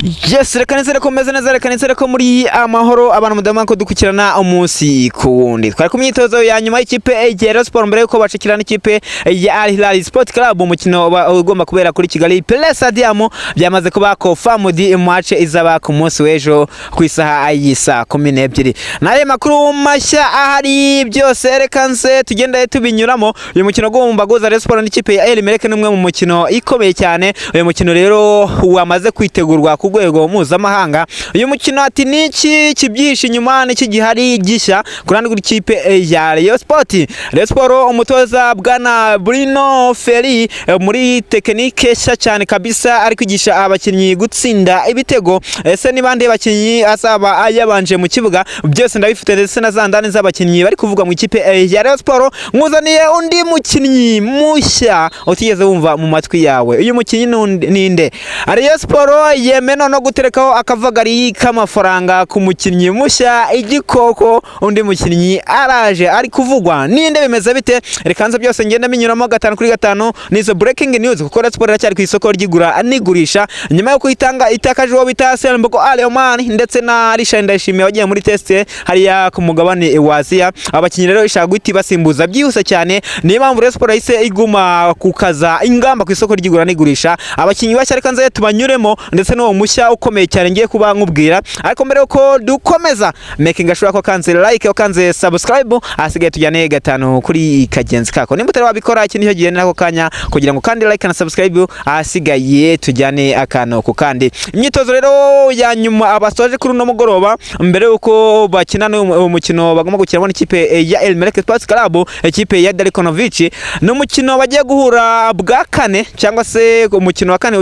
Yes, reka nizere ko meze neza, reka nizere ko muri amahoro abantu mudama ko dukurikirana umunsi ku wundi. Twari ku myitozo ya nyuma y'ikipe ya Rayon Sport mbere yuko bacikirana ikipe ya Al Hilal Sport Club, umukino ugomba kubera kuri Kigali Pele Stadium. Byamaze kuba confirmed match izaba ku munsi w'ejo ku isaha y'isa 12. Naye makuru mashya ahari byose reka nse tugenda tubinyuramo. Uyu mukino ugomba guza Rayon Sport n'ikipe ya El Merreikh n'umwe mu mukino ikomeye cyane. Uyu mukino rero wamaze kwitegurwa ku rwego mpuzamahanga. Uyu mukino ati niki kibyihishe inyuma n'iki gihari gishya kurandi rw'ikipe ya Rayon Sport. Rayon Sport umutoza bwana Bruno Ferri muri tekinike nshya cyane kabisa ari kwigisha abakinnyi gutsinda ibitego. Ese nibande bakinnyi asaba yabanje mu kibuga byose ndabifite, ndetse na zandane z'abakinnyi bari kuvuga mu ikipe ya Rayon Sport. Nkuzaniye undi mukinnyi mushya utigeze wumva mu matwi yawe. Uyu mukinnyi ninde? Rayon Sport yemeno no guterekaho akavagari k'amafaranga ku mukinnyi mushya igikoko. Undi mukinnyi araje ari kuvugwa ninde, bimeze bite? Reka nze byose ngenda minyuramo 5 kuri 5 nizo breaking news kuko Rayon Sport iracyari ku isoko ryigura nigurisha nyuma yo kuitanga itakaje wo bita Selembo Aleman ndetse na Risha Ndayishimiye wagiye muri test hariya ku mugabane wa Asia. Abakinnyi rero ishaka guhita basimbuza byihuse cyane, niyo mpamvu Rayon Sport yahise iguma kukaza ingamba ku isoko ryigura nigurisha. Abakinnyi bashya reka nze tubanyuremo ndetse no mushya ukomeye cyane ngiye kuba nkubwira. Ariko mbere uko dukomeza making sure ko kanze like ko kanze subscribe, asigaye tujyane 5 kuri kagenzi kako. Nimba utari wabikora iki nicyo gihe nako kanya kugira ngo kandi like na subscribe, asigaye tujyane akano ku kandi. Imyitozo rero ya nyuma abasoje kuri no mugoroba mbere uko bakina umukino bagomba gukina n'ikipe ya El Merreikh Sports Club, ikipe ya Darikonovic. No mukino bagiye guhura bwa kane cyangwa se umukino wa kane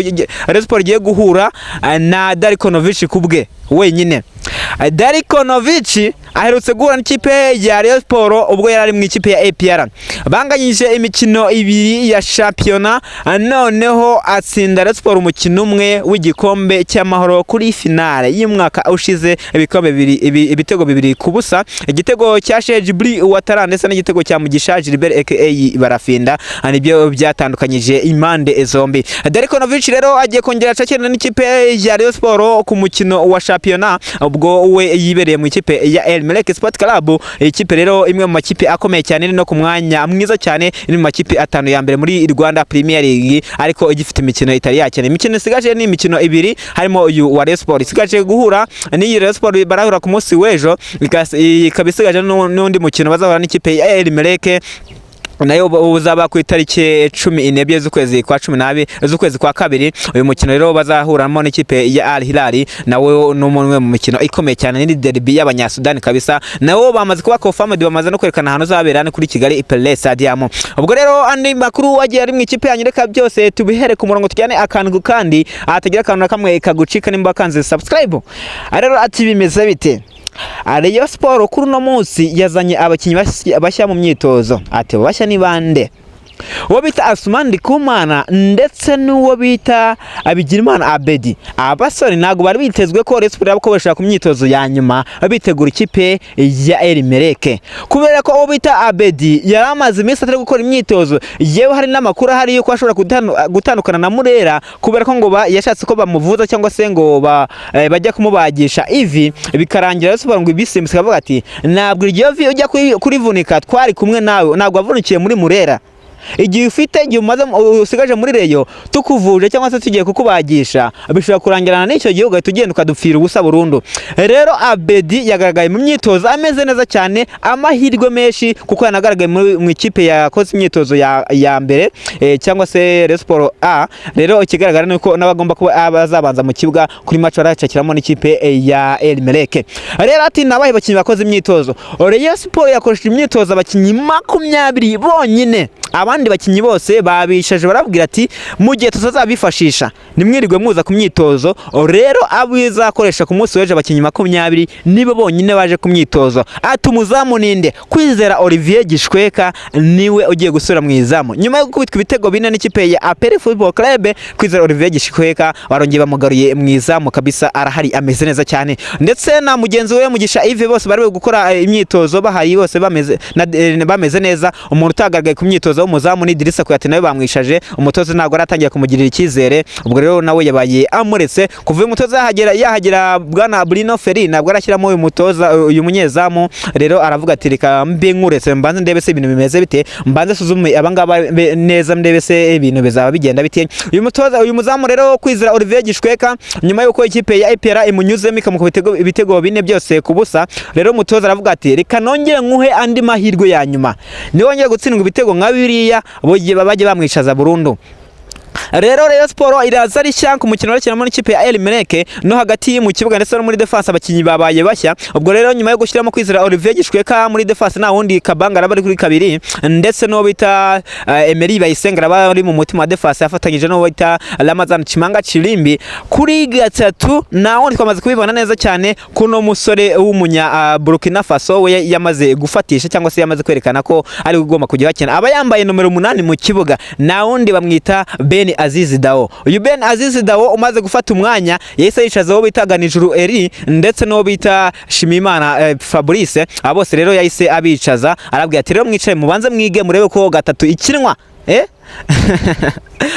Rayon Sport igiye guhura na Darikonovic kubwe wenyine. Darikonovic aherutse guhura n'ikipe ya Rayon Sport ubwo yari mu ikipe ya APR. Banganyije imikino 2 ya championnat, noneho atsinda Rayon Sport umukino umwe w'igikombe cy'amahoro kuri finale y'umwaka ushize, ibikombe ibitego 2 ku busa. Igitego cya Shejibri Ouattara ndetse n'igitego cya Mugisha Gilbert aka Barafinda nibyo byatandukanyije impande zombi. Darikonovic rero agiye kongera acakirana n'ikipe ya Rayon Sport ku mukino wa championnat ubwo we yibereye mu ikipe ya El Merreikh Sport Club. Ikipe rero imwe mu makipe akomeye cyane no ku mwanya mwiza cyane, iri mu makipe 5 ya mbere muri Rwanda Premier League, ariko igifite imikino itari yakene. Imikino isigaje ni imikino 2 harimo uyu wa Rayon Sport isigaje guhura ni Rayon Sport barahura ku munsi w'ejo, ikabisigaje n'undi mukino bazahura n'ikipe ya El Merreikh nayo uzaba ku itariki 14 z'ukwezi kwa 12 z'ukwezi kwa kabiri. Uyu mukino rero bazahuramo n'ikipe ya Al Hilal, nawe n'umwe mu mikino ikomeye cyane ni derby y'abanyasudani kabisa. Nawo bamaze kuba confirmed, bamaze no kwerekana hano zaberana kuri Kigali Pele Stadium. Ubwo rero andi makuru wagiye ari mu ikipe yanyereka byose tubihere ku murongo tujyane akantu kandi atagira akantu kamwe kagucika nimba kanze subscribe. Rero ati bimeze bite? Rayon Sport kuri no munsi yazanye abakinnyi bashya mu myitozo. Ati bashya ni bande? Uwo bita Asumani Ndikumana ndetse n'uwo bita Abigirimana Abedi. Abasore ntago bari bitezwe ko Rayon Sport yabakoresha ku myitozo ya nyuma bitegura ikipe ya El Merreikh, kubera ko uwo bita Abedi yaramaze iminsi atari gukora imyitozo. Yewe hari n'amakuru hari yuko ashobora gutandukana na Murera kubera ko ngo yashatse ko bamuvuza cyangwa se ngo bajya kumubagisha ivi bikarangira Rayon Sport ngo ibisimbuka kavuga ati ntabwo iryo vi ujya kurivunika twari kumwe nawe, ntabwo wavunikiye muri Murera. Igihe ufite igihe umaze usigaje muri Rayon tukuvuje cyangwa se tugiye kukubagisha bishobora kurangirana n'icyo gihe ugahita ugenda ukadupfira ubusa burundu. Rero Abedi yagaragaye mu myitozo ameze neza cyane, amahirwe menshi kuko yanagaragaye mu ikipe yakoze imyitozo ya mbere cyangwa se Rayon Sport A. Rero ikigaragara ni uko n'abagomba kuba abazabanza mu kibuga kuri match baracakiramo n'ikipe ya El Merreikh. Rero ati nabaye bakinnyi bakoze imyitozo. Rayon Sport yakoresheje imyitozo abakinnyi 20 bonyine, abandi bakinnyi bose babishaje barabwira ati mu gihe tuzazabifashisha nimwirirwe muza ku myitozo. Rero abizakoresha ku munsi w'ejo abakinnyi 20 nibo bonyine baje ku myitozo. Ati umuzamu ninde? Kwizera Olivier Gishweka niwe ugiye gusura mu izamu nyuma yo gukubitwa ibitego 4 n'ikipe ya APR Football Club. Kwizera Olivier Gishweka barongeye bamugaruye mu izamu kabisa, arahari ameze neza cyane, ndetse na mugenzi we Mugisha Yves bose bari gukora imyitozo bahari bose bameze neza. Umuntu utagaragaye ku myitozo n'umuzamu ni Idrissa Kuyate nawe bamwishaje, umutoza ntabwo aratangira kumugirira icyizere, ubwo rero nawe yabaye amuretse kuva umutoza yahagera bwana Bruno Ferri ntabwo arashyiramo uyu mutoza uyu munyezamu, rero aravuga ati reka mbe nkuretse mbanze ndebe se ibintu bimeze bite, mbanze suzume abangaba neza ndebe se ibintu bizaba bigenda bite. Uyu muzamu rero Kwizera Olivier Gishweka nyuma yuko ikipe ya APR imunyuzemo ikamukubita ibitego bine byose kubusa, rero umutoza aravuga ati reka nongere nkuhe andi mahirwe ya nyuma, ni wongeye gutsindwa ibitego nka biriya bajye bamwishaza burundu. Rero Rayon Sport iraza rishya ku mukino w'abakinnyi n'ikipe ya El Merreikh no hagati mu kibuga ndetse no muri defense abakinnyi babaye bashya. Ubwo rero nyuma yo gushyiramo Kwizera Olivier Gishweka muri defense na wundi Kabanga araba ari kuri kabiri, ndetse no bita Emery Bayisenga araba ari mu mutima wa defense yafatanyije no bita Ramazan Chimanga Chilimbi kuri gatatu. Na wundi twamaze kubibona neza cyane kuno musore w'umunya Burkina Faso we yamaze gufatisha cyangwa se yamaze kwerekana ko ari ugomba kujya bakina, aba yambaye numero 8 mu kibuga, na wundi bamwita Ben Aziz Dao. Uyu Ben Aziz Dao umaze gufata umwanya yahise yicaza wo bita Ganijuru Eri ndetse no bita Shimimana Fabrice, abose rero yahise abicaza arabwira ati rero mwicaye mubanze mwige murebe ko gatatu ikinwa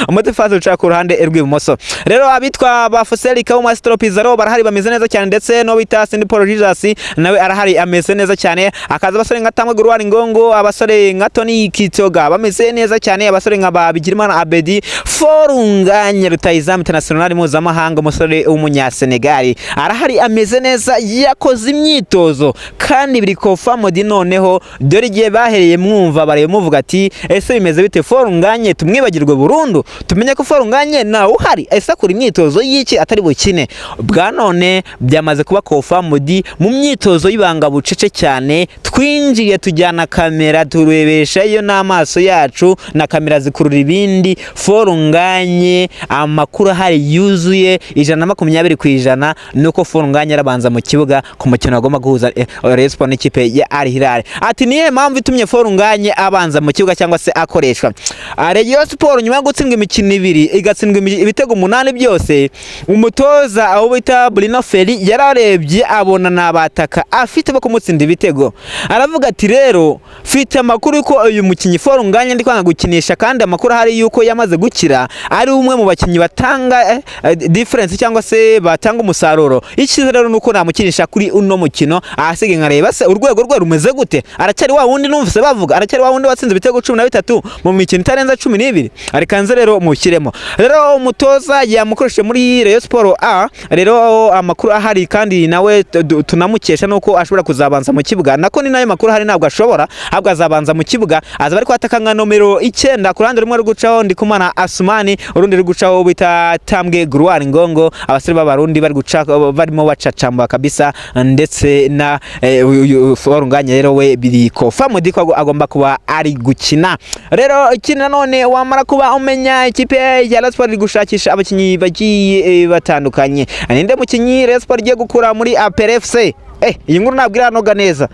umudefaze uca ku ruhande rw'ibumoso. Rero abitwa ba Foseli Kauma Maestro Pizarro barahari bameze neza cyane, ndetse no bita Saint Paul Jesus nawe arahari ameze neza cyane, akaza abasore nka Tamwe Gurwari Ngongo, abasore nka Tony Kitoga bameze neza cyane, abasore nka Babigirimana Abedi, Forunganye Rutahizamu International mpuzamahanga umusore w'umunya Senegal arahari ameze neza, yakoze imyitozo kandi biri kofa modi. Noneho dore igihe bahereye mwumva bare muvuga ati ese bimeze bite Forunganye tumwibagirwe burundu, tumenye ko Forunganye nawe uhari ese akora imyitozo y'iki atari bukine. Bwa none byamaze kuba kofa modi mu myitozo y'ibanga bucece cyane, twinjiye tujyana kamera turebesha iyo n'amaso yacu na kamera zikurura ibindi. Forunganye amakuru ahari yuzuye 120% nuko Forunganye arabanza mu kibuga ku mukino agomba guhuza Rayon Sport n'ikipe ya Al Hilal. Ati niye mpamvu itumye Forunganye abanza mu kibuga cyangwa se akoreshwa. Rayon Sport nyuma yo gutsindwa imikino 2 igatsindwa ibitego 8 byose, umutoza aho bita Bruno Ferri yararebye abona nabataka afite bo kumutsinda ibitego, aravuga ati rero fite amakuru yuko uyu mukinyi Forunganye ndi kwanga gukinisha, kandi amakuru hari yuko yamaze gukira ari umwe mu bakinyi batanga difference cyangwa se batanga umusaruro. Ikize rero nuko namukinisha kuri uno mukino ahasige nkareba se urwego rwe rumeze gute, aracyari wa wundi numvise bavuga, aracyari wa wundi watsinze ibitego 13 mu mikino itarenza 12. Arikanze rero mushyiremo. Rero umutoza yamukoresheje muri Rayon Sport A, rero amakuru ahari kandi nawe tunamukesha nuko ashobora kuzabanza mu kibuga, nako ni nayo makuru hari ntabwo ashobora ahubwo azabanza mu kibuga, aza bari kwataka nka nomero 9 ku ruhande rumwe rugucaho Ndikumana Asumani, urundi rugucaho bita Tambwe Gurwari Ngongo, abasore b'abarundi bari guca barimo bacacamba kabisa, ndetse na Forunganye rero we biri kofa mudi ko agomba kuba ari gukina. Rero ikindi none wamara kuba umenya ikipe ya Rayon Sport gushakisha abakinyi bagiye batandukanye, ninde mukinyi Rayon Sport igiye gukura muri APR FC? Iyi nkuru nabwira noga neza,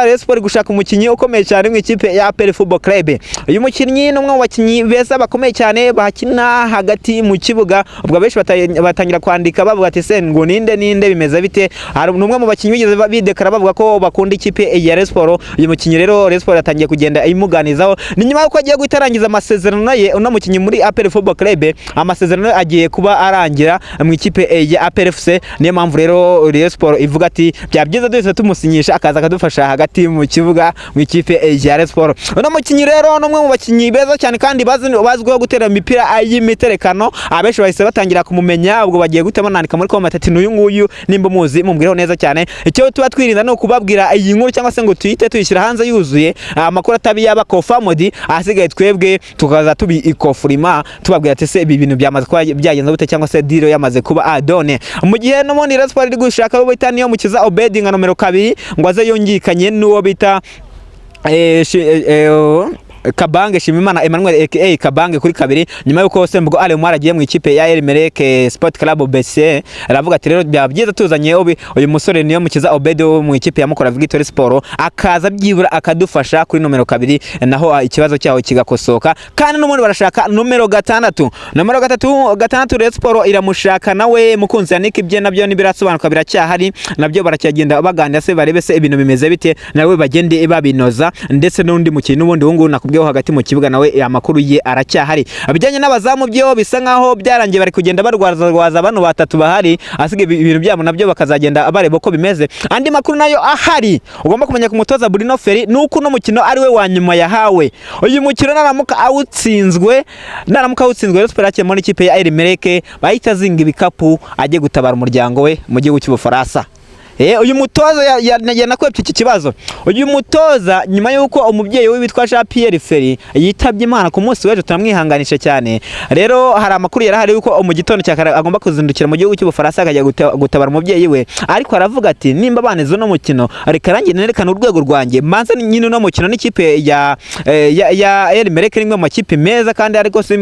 Rayon Sport gushaka umukinyi ukomeye cyane mu ikipe ya APR Football Club. Uyu mukinyi numwe mu bakinyi beza bakomeye cyane bahakina hagati mu kibuga, ubwo benshi batangira kwandika bavuga ati se ngo ninde bimeze bite. Hari numwe mu bakinyi bigeze bidekara bavuga ko bakunda ikipe ya Rayon Sport. Uyu mukinyi rero Rayon Sport yatangiye kugenda imuganizaho, ni nyuma yuko agiye guitarangiza amasezerano ye uno mukinyi muri APR Football Club. Amasezerano agiye kuba arangira mu ikipe ya APR FC, niyo mpamvu rero Rayon Sport ivuga ati bya byiza duhise tumusinyisha akaza akadufasha hagati mu kibuga mu ikipe ya Rayon Sport. Uno mukinyi rero numwe mu bakinyi beza cyane kandi bazwiho gutera imipira y'imiterekano, abenshi bahise batangira kumumenya, ubwo bagiye gutemanandika muri comment ati n'uyu nguyu nimba muzi mumbwireho neza cyane. Icyo tuba twirinda no kubabwira iyi nkuru cyangwa se ngo tuyite tuyishyira hanze yuzuye amakuru atabi yaba kofa modi, ahasigaye twebwe tukaza tubi ikofurima tubabwira ati se ibi bintu byamaze kuba byagenze gute cyangwa se deal yamaze kuba adone. Mu gihe no muri Rayon Sport iri gushaka bo bita niyo mukiza Obedi nka nomero 2 ngo aze yongikanye n'uwo bita Kabange Shimimana Emmanuel aka Kabange kuri kabiri, nyuma yuko Sembugo Ale mwaragiye mu ikipe ya El Merreikh Sport Club BC. Aravuga ati rero byabyiza tuzanye uyu musore niyo mukiza Obedi mu ikipe ya Mukura Victory Sport akaza byibura akadufasha kuri nomero 2, naho ikibazo cyaho kigakosoka. Kandi n'umuntu barashaka nomero 6, nomero 3 Rayon Sport iramushaka nawe mukunzi ya Nick bye nabyo nibirasobanuka biracyahari, nabyo baracyagenda baganira se barebe se ibintu bimeze bite nawe bagende babinoza, ndetse n'undi mukino n'ubundi wungu nakubwiye bwe hagati mu kibuga nawe amakuru ye aracyahari. Abijyanye n'abazamu byo bisa nkaho byarangiye bari kugenda barwaza bano batatu bahari, asige ibintu byabo nabyo bakazagenda bareba uko bimeze. Andi makuru nayo ahari ugomba kumenya ku mutoza Bruno Ferri nuko no mukino ari we wa nyuma yahawe. Uyu mukino naramuka awutsinzwe Rayon Sports yakemura n'ikipe ya El Merreikh bahita zinga ibikapu ajye gutabara umuryango we mu gihugu cy'Ubufaransa. Uyu mutoza yanakwepye iki kibazo. Uyu mutoza nyuma yuko umubyeyi we witwa Jean Pierre Ferry yitabye Imana ku munsi w'ejo, turamwihanganisha cyane. Rero hari amakuru yarahari yuko mu gitondo cyakara agomba kuzindukira mu gihugu cy'Ubufaransa akajya gutabara umubyeyi we, ariko aravuga ati nimba banizo no mukino reka rangi nerekana urwego rwanjye manze nyine no mukino n'ikipe ya El Merreikh nimwe mu makipe meza kandi ariko si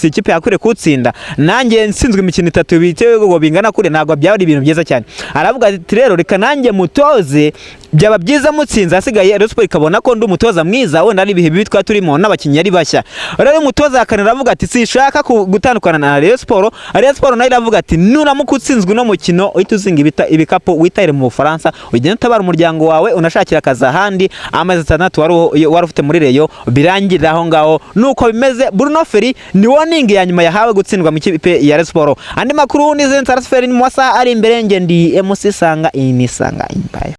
ikipe yakure kutsinda, nanjye nsinzwe imikino 3 bitego bingana kure ntago byari ibintu byiza cyane. Aravuga ati rero reka nanjye mutoze byaba byiza mutsinze asigaye Rayon Sports ikabona ko ndi umutoza mwiza wenda ari ibihe bibi twa turimo n'abakinnyi ari bashya. Rero umutoza akanira avuga ati sishaka gutandukana na Rayon Sports nayo iravuga ati nuramuka utsinzwe no mukino uhita uzinga ibikapu witahire mu Bufaransa ugende utabara umuryango wawe unashakira akazi ahandi. Amezi 6 wari ufite muri Rayon birangirira aho ngaho nuko bimeze. Bruno Ferri ni warning ya nyuma yahawe gutsindwa mu kipe ya Rayon Sports. Andi makuru ni transfer mu masaha ari imbere nge ndi MC Sanga imisanga impaye.